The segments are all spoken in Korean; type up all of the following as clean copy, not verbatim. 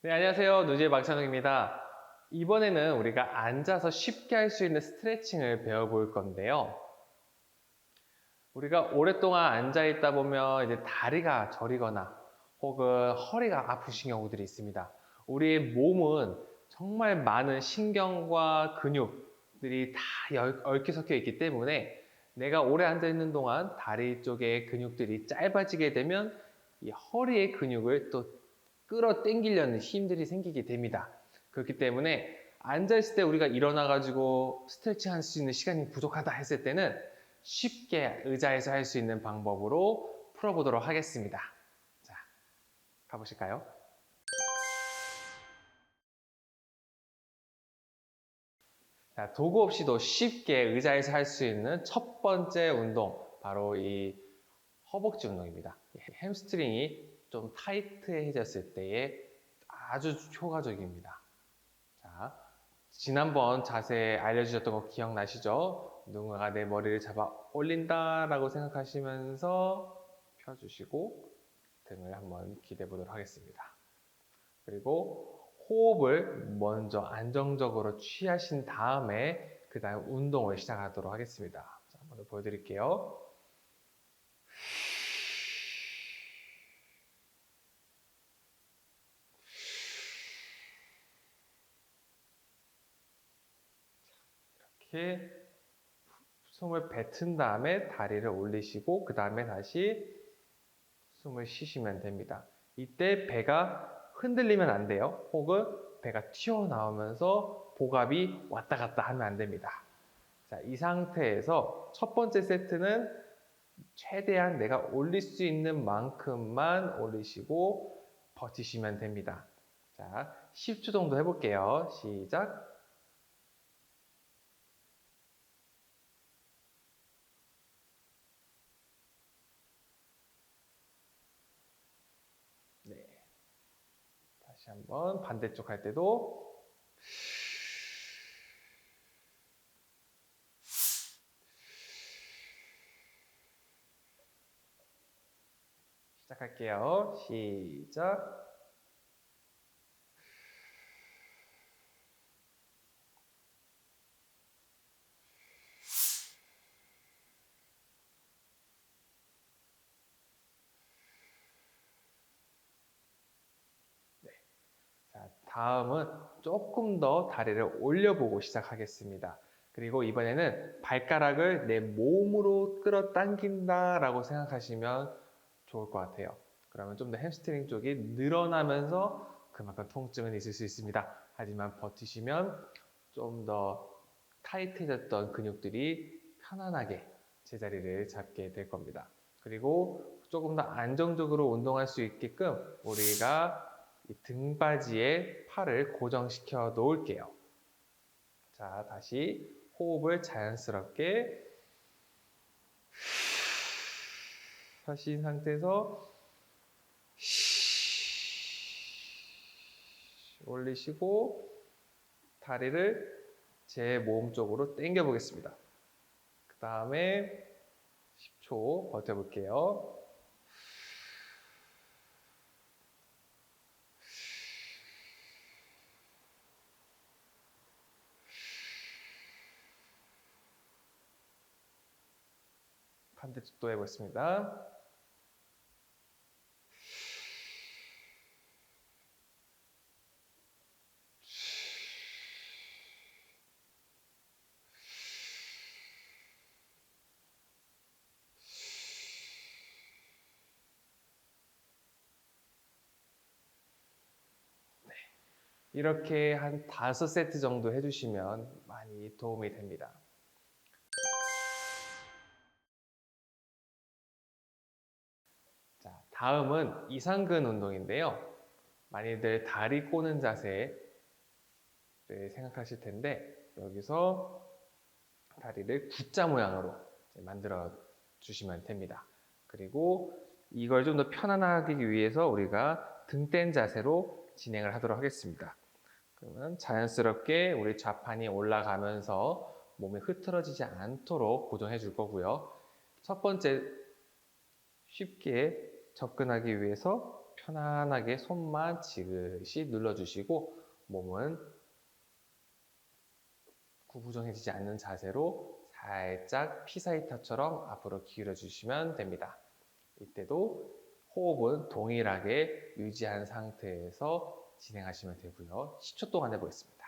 네, 안녕하세요. 누지의 박찬욱입니다. 이번에는 우리가 앉아서 쉽게 할 수 있는 스트레칭을 배워볼 건데요. 우리가 오랫동안 앉아있다 보면 이제 다리가 저리거나 혹은 허리가 아프신 경우들이 있습니다. 우리의 몸은 정말 많은 신경과 근육들이 다 얽혀 섞여 있기 때문에 내가 오래 앉아있는 동안 다리 쪽의 근육들이 짧아지게 되면 이 허리의 근육을 또 끌어당기려는 힘들이 생기게 됩니다. 그렇기 때문에 앉아있을 때 우리가 일어나가지고 스트레칭 할 수 있는 시간이 부족하다 했을 때는 쉽게 의자에서 할 수 있는 방법으로 풀어보도록 하겠습니다. 자, 가보실까요? 자, 도구 없이도 쉽게 의자에서 할 수 있는 첫 번째 운동, 바로 이 허벅지 운동입니다. 햄스트링이 좀 타이트해졌을 때에 아주 효과적입니다. 자, 지난번 자세 알려주셨던 거 기억나시죠? 누군가가 내 머리를 잡아 올린다 라고 생각하시면서 펴주시고 등을 한번 기대해 보도록 하겠습니다. 그리고 호흡을 먼저 안정적으로 취하신 다음에 그 다음 운동을 시작하도록 하겠습니다. 자, 한번 보여드릴게요. 이렇게 숨을 뱉은 다음에 다리를 올리시고 그 다음에 다시 숨을 쉬시면 됩니다. 이때 배가 흔들리면 안 돼요. 혹은 배가 튀어나오면서 복압이 왔다 갔다 하면 안 됩니다. 자, 이 상태에서 첫 번째 세트는 최대한 내가 올릴 수 있는 만큼만 올리시고 버티시면 됩니다. 자, 10초 정도 해볼게요. 시작. 네. 다시 한번 반대쪽 할 때도 시작할게요. 시작. 네. 자, 다음은 조금 더 다리를 올려보고 시작하겠습니다. 그리고 이번에는 발가락을 내 몸으로 끌어당긴다 라고 생각하시면 좋을 것 같아요. 그러면 좀 더 햄스트링 쪽이 늘어나면서 그만큼 통증은 있을 수 있습니다. 하지만 버티시면 좀 더 타이트해졌던 근육들이 편안하게 제자리를 잡게 될 겁니다. 그리고 조금 더 안정적으로 운동할 수 있게끔 우리가 이 등받이에 팔을 고정시켜 놓을게요. 자, 다시 호흡을 자연스럽게 하신 상태에서 올리시고 다리를 제 몸 쪽으로 당겨 보겠습니다. 그 다음에 10초 버텨볼게요. 반대쪽도 해보겠습니다. 이렇게 한 5세트 정도 해주시면 많이 도움이 됩니다. 자, 다음은 이상근 운동인데요. 많이들 다리 꼬는 자세를 생각하실 텐데 여기서 다리를 V자 모양으로 만들어 주시면 됩니다. 그리고 이걸 좀 더 편안하기 위해서 우리가 등된 자세로 진행을 하도록 하겠습니다. 그러면 자연스럽게 우리 좌판이 올라가면서 몸이 흐트러지지 않도록 고정해 줄 거고요. 첫 번째 쉽게 접근하기 위해서 편안하게 손만 지그시 눌러주시고 몸은 구부정해지지 않는 자세로 살짝 피사이타처럼 앞으로 기울여 주시면 됩니다. 이때도 호흡은 동일하게 유지한 상태에서 진행하시면 되고요. 10초 동안 해보겠습니다.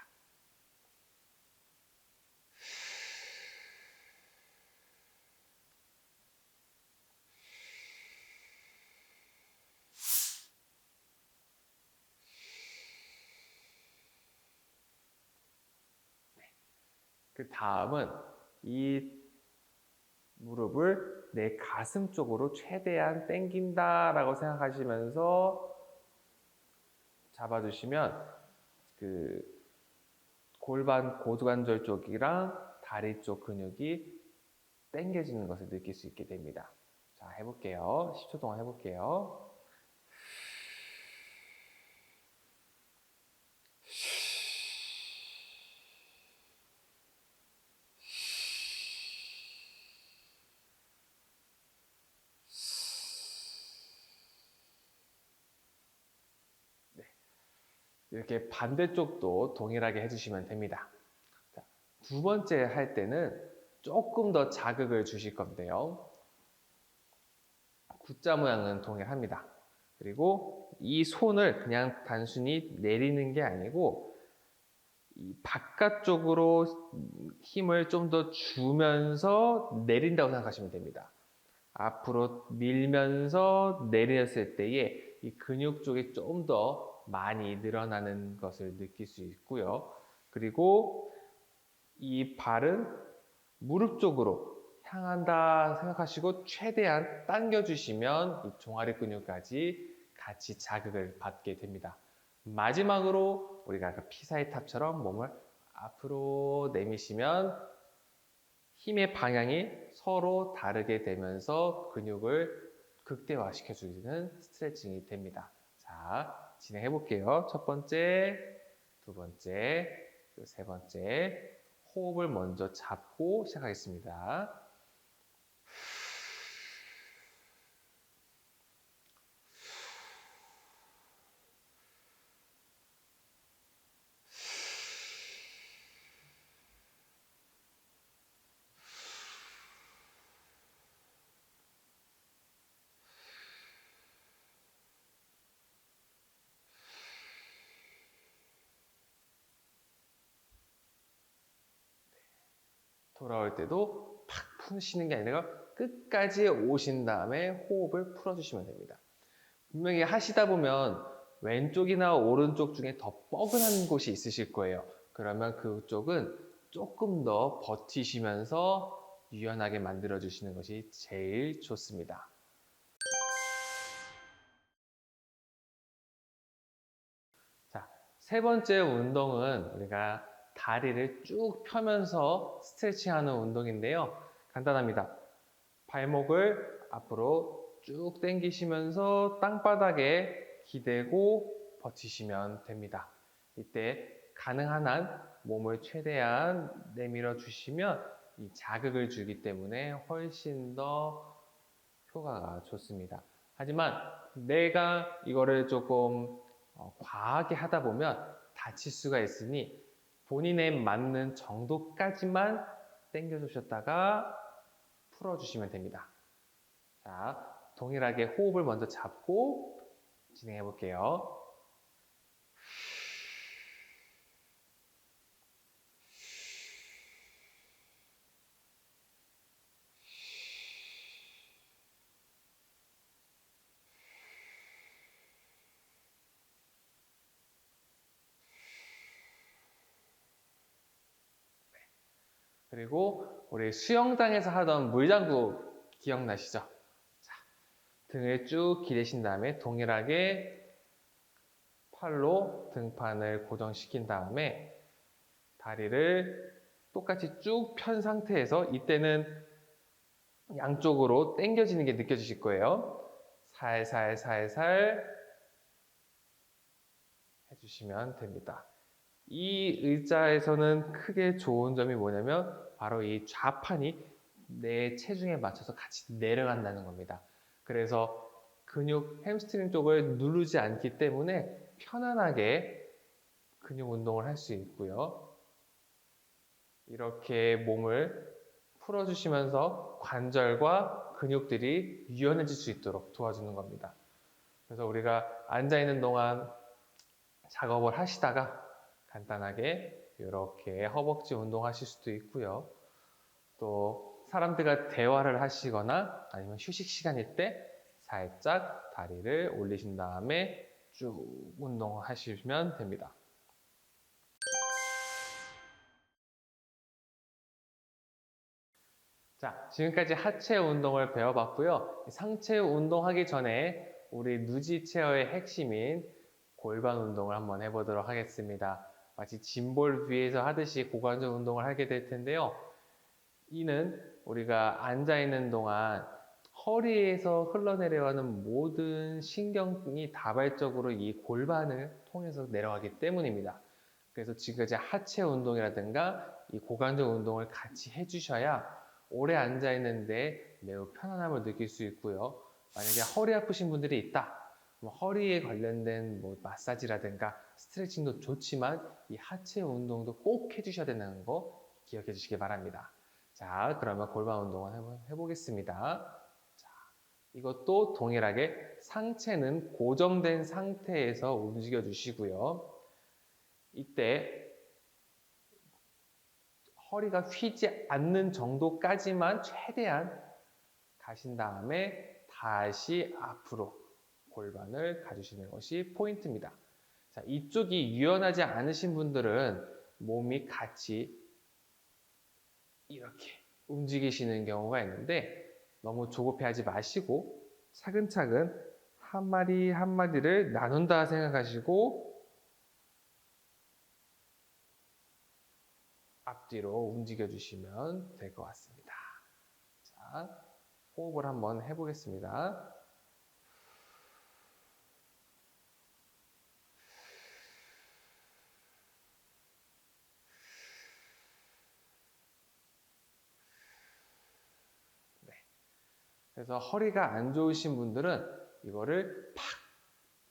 그 다음은 이 무릎을 내 가슴 쪽으로 최대한 당긴다라고 생각하시면서 잡아주시면 그 골반 고관절 쪽이랑 다리 쪽 근육이 당겨지는 것을 느낄 수 있게 됩니다. 자, 해볼게요. 10초 동안 해볼게요. 이렇게 반대쪽도 동일하게 해주시면 됩니다. 자, 두 번째 할 때는 조금 더 자극을 주실 건데요. X자 모양은 동일합니다. 그리고 이 손을 그냥 단순히 내리는 게 아니고 이 바깥쪽으로 힘을 좀 더 주면서 내린다고 생각하시면 됩니다. 앞으로 밀면서 내렸을 때에 이 근육 쪽이 좀 더 많이 늘어나는 것을 느낄 수 있고요. 그리고 이 발은 무릎 쪽으로 향한다 생각하시고 최대한 당겨주시면 이 종아리 근육까지 같이 자극을 받게 됩니다. 마지막으로 우리가 아까 피사의 탑처럼 몸을 앞으로 내미시면 힘의 방향이 서로 다르게 되면서 근육을 극대화시켜주는 스트레칭이 됩니다. 자, 진행해 볼게요. 첫 번째, 두 번째, 그리고 세 번째. 호흡을 먼저 잡고 시작하겠습니다. 돌아올 때도 팍 푸시는 게 아니라 끝까지 오신 다음에 호흡을 풀어주시면 됩니다. 분명히 하시다 보면 왼쪽이나 오른쪽 중에 더 뻐근한 곳이 있으실 거예요. 그러면 그쪽은 조금 더 버티시면서 유연하게 만들어 주시는 것이 제일 좋습니다. 자, 세 번째 운동은 우리가 다리를 쭉 펴면서 스트레칭하는 운동인데요. 간단합니다. 발목을 앞으로 쭉 당기시면서 땅바닥에 기대고 버티시면 됩니다. 이때 가능한 한 몸을 최대한 내밀어 주시면 이 자극을 주기 때문에 훨씬 더 효과가 좋습니다. 하지만 내가 이거를 조금 과하게 하다 보면 다칠 수가 있으니 본인에 맞는 정도까지만 당겨 주셨다가 풀어주시면 됩니다. 자, 동일하게 호흡을 먼저 잡고 진행해 볼게요. 그리고 우리 수영장에서 하던 물장구 기억나시죠? 자, 등을 쭉 기대신 다음에 동일하게 팔로 등판을 고정시킨 다음에 다리를 똑같이 쭉 편 상태에서 이때는 양쪽으로 당겨지는 게 느껴지실 거예요. 살살 살살 해주시면 됩니다. 이 의자에서는 크게 좋은 점이 뭐냐면 바로 이 좌판이 내 체중에 맞춰서 같이 내려간다는 겁니다. 그래서 근육, 햄스트링 쪽을 누르지 않기 때문에 편안하게 근육 운동을 할 수 있고요. 이렇게 몸을 풀어주시면서 관절과 근육들이 유연해질 수 있도록 도와주는 겁니다. 그래서 우리가 앉아있는 동안 작업을 하시다가 간단하게 이렇게 허벅지 운동하실 수도 있고요. 또 사람들과 대화를 하시거나 아니면 휴식 시간일 때 살짝 다리를 올리신 다음에 쭉 운동하시면 됩니다. 자, 지금까지 하체 운동을 배워봤고요. 상체 운동하기 전에 우리 누지 체어의 핵심인 골반 운동을 한번 해보도록 하겠습니다. 마치 짐볼 위에서 하듯이 고관절 운동을 하게 될 텐데요. 이는 우리가 앉아있는 동안 허리에서 흘러내려가는 모든 신경이 다발적으로 이 골반을 통해서 내려가기 때문입니다. 그래서 지금까지 하체 운동이라든가 이 고관절 운동을 같이 해주셔야 오래 앉아있는데 매우 편안함을 느낄 수 있고요. 만약에 허리 아프신 분들이 있다. 허리에 관련된 마사지라든가 스트레칭도 좋지만 이 하체 운동도 꼭 해주셔야 된다는 거 기억해 주시기 바랍니다. 자, 그러면 골반 운동을 한번 해보겠습니다. 자, 이것도 동일하게 상체는 고정된 상태에서 움직여 주시고요. 이때 허리가 휘지 않는 정도까지만 최대한 가신 다음에 다시 앞으로 골반을 가주시는 것이 포인트입니다. 자, 이쪽이 유연하지 않으신 분들은 몸이 같이 이렇게 움직이시는 경우가 있는데 너무 조급해하지 마시고 차근차근 한 마디 한 마디를 나눈다 생각하시고 앞뒤로 움직여 주시면 될 것 같습니다. 자, 호흡을 한번 해보겠습니다. 네. 그래서 허리가 안 좋으신 분들은 이거를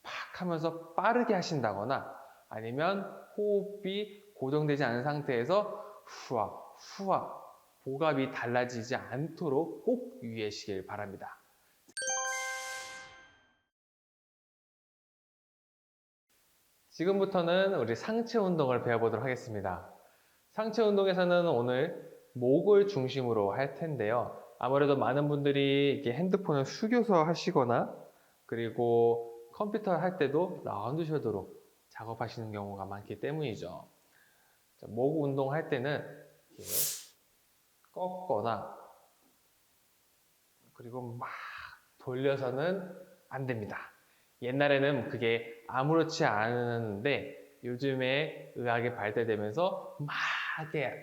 팍 하면서 빠르게 하신다거나 아니면 호흡이 고정되지 않은 상태에서 후아 후아 복압이 달라지지 않도록 꼭 유의하시길 바랍니다. 지금부터는 우리 상체 운동을 배워보도록 하겠습니다. 상체 운동에서는 오늘 목을 중심으로 할 텐데요. 아무래도 많은 분들이 이렇게 핸드폰을 숙여서 하시거나 그리고 컴퓨터 할 때도 라운드 셔도로 작업하시는 경우가 많기 때문이죠. 자, 목 운동할 때는 이렇게 꺾거나 그리고 막 돌려서는 안 됩니다. 옛날에는 그게 아무렇지 않은데 요즘에 의학이 발달되면서 막 이렇게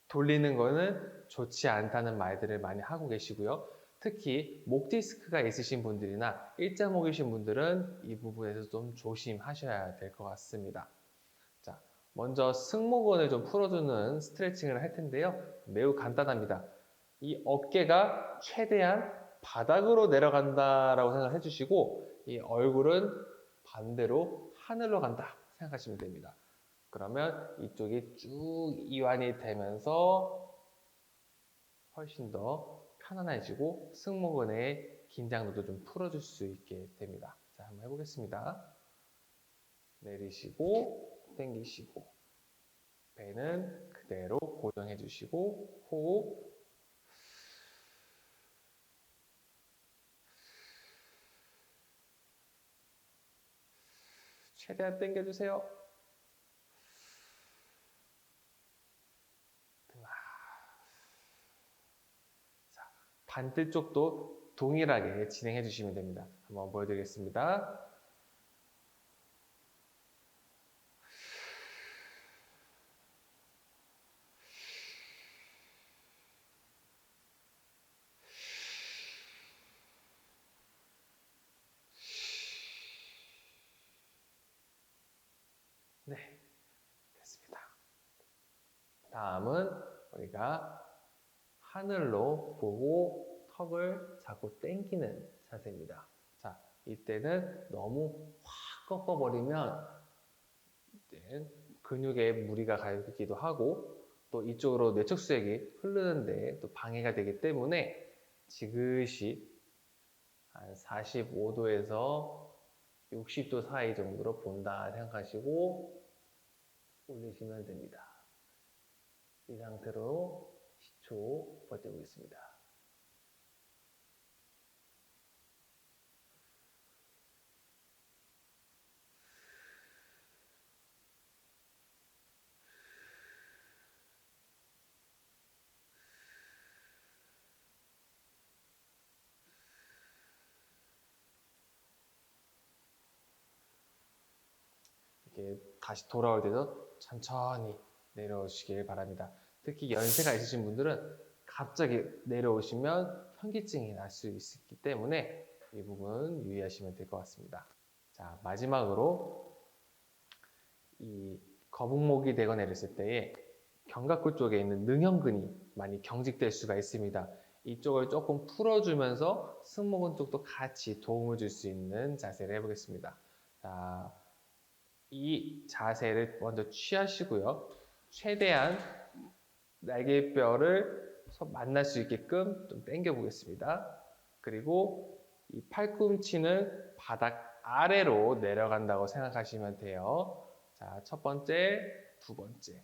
돌리는 거는 좋지 않다는 말들을 많이 하고 계시고요. 특히 목 디스크가 있으신 분들이나 일자목이신 분들은 이 부분에서 좀 조심하셔야 될 것 같습니다. 자, 먼저 승모근을 좀 풀어주는 스트레칭을 할 텐데요. 매우 간단합니다. 이 어깨가 최대한 바닥으로 내려간다라고 생각해 주시고 이 얼굴은 반대로 하늘로 간다 생각하시면 됩니다. 그러면 이쪽이 쭉 이완이 되면서 훨씬 더 편안해지고 승모근의 긴장도도 좀 풀어줄 수 있게 됩니다. 자, 한번 해보겠습니다. 내리시고 당기시고 배는 그대로 고정해 주시고 호흡 최대한 당겨주세요. 자, 반대쪽도 동일하게 진행해 주시면 됩니다. 한번 보여드리겠습니다. 네, 됐습니다. 다음은 우리가 하늘로 보고 턱을 잡고 당기는 자세입니다. 자, 이때는 너무 확 꺾어버리면 이제 근육에 무리가 가기도 하고 또 이쪽으로 뇌척수액이 흐르는데 또 방해가 되기 때문에 지그시 한 45도에서 60도 사이 정도로 본다 생각하시고 올리시면 됩니다. 이 상태로 10초 버텨보겠습니다. 이렇게 다시 돌아올 때도 천천히 내려오시길 바랍니다. 특히 연세가 있으신 분들은 갑자기 내려오시면 현기증이 날 수 있기 때문에 이 부분 유의하시면 될 것 같습니다. 자, 마지막으로 이 거북목이 되거나 내렸을 때에 견갑골 쪽에 있는 능형근이 많이 경직될 수가 있습니다. 이쪽을 조금 풀어주면서 승모근 쪽도 같이 도움을 줄 수 있는 자세를 해보겠습니다. 자, 이 자세를 먼저 취하시고요. 최대한 날개뼈를 만날 수 있게끔 좀 당겨 보겠습니다. 그리고 이 팔꿈치는 바닥 아래로 내려간다고 생각하시면 돼요. 자, 첫 번째, 두 번째.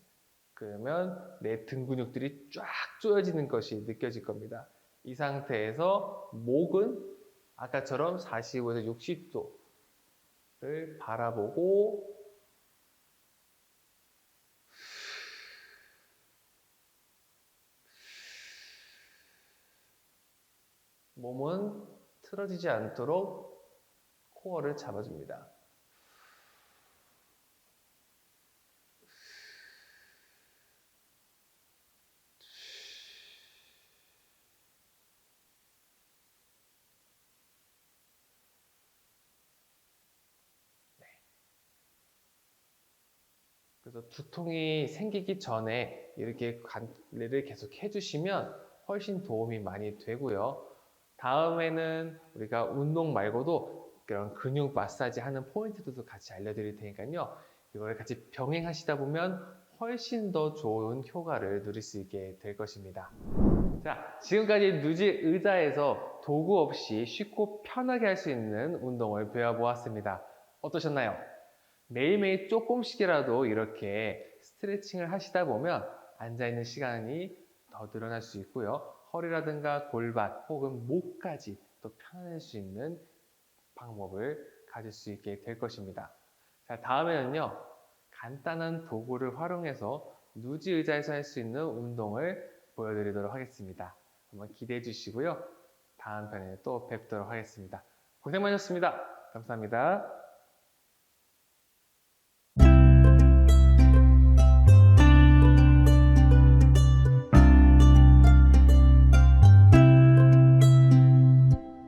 그러면 내 등 근육들이 쫙 조여지는 것이 느껴질 겁니다. 이 상태에서 목은 아까처럼 45에서 60도를 바라보고 몸은 틀어지지 않도록 코어를 잡아줍니다. 그래서 두통이 생기기 전에 이렇게 관리를 계속 해주시면 훨씬 도움이 많이 되고요. 다음에는 우리가 운동 말고도 그런 근육 마사지 하는 포인트도 같이 알려드릴 테니까요. 이걸 같이 병행하시다 보면 훨씬 더 좋은 효과를 누릴 수 있게 될 것입니다. 자, 지금까지 누지 의자에서 도구 없이 쉽고 편하게 할 수 있는 운동을 배워보았습니다. 어떠셨나요? 매일매일 조금씩이라도 이렇게 스트레칭을 하시다 보면 앉아있는 시간이 더 늘어날 수 있고요. 허리라든가 골반 혹은 목까지 또 편안할 수 있는 방법을 가질 수 있게 될 것입니다. 자, 다음에는요. 간단한 도구를 활용해서 누지 의자에서 할 수 있는 운동을 보여드리도록 하겠습니다. 한번 기대해 주시고요. 다음 편에 또 뵙도록 하겠습니다. 고생 많으셨습니다. 감사합니다.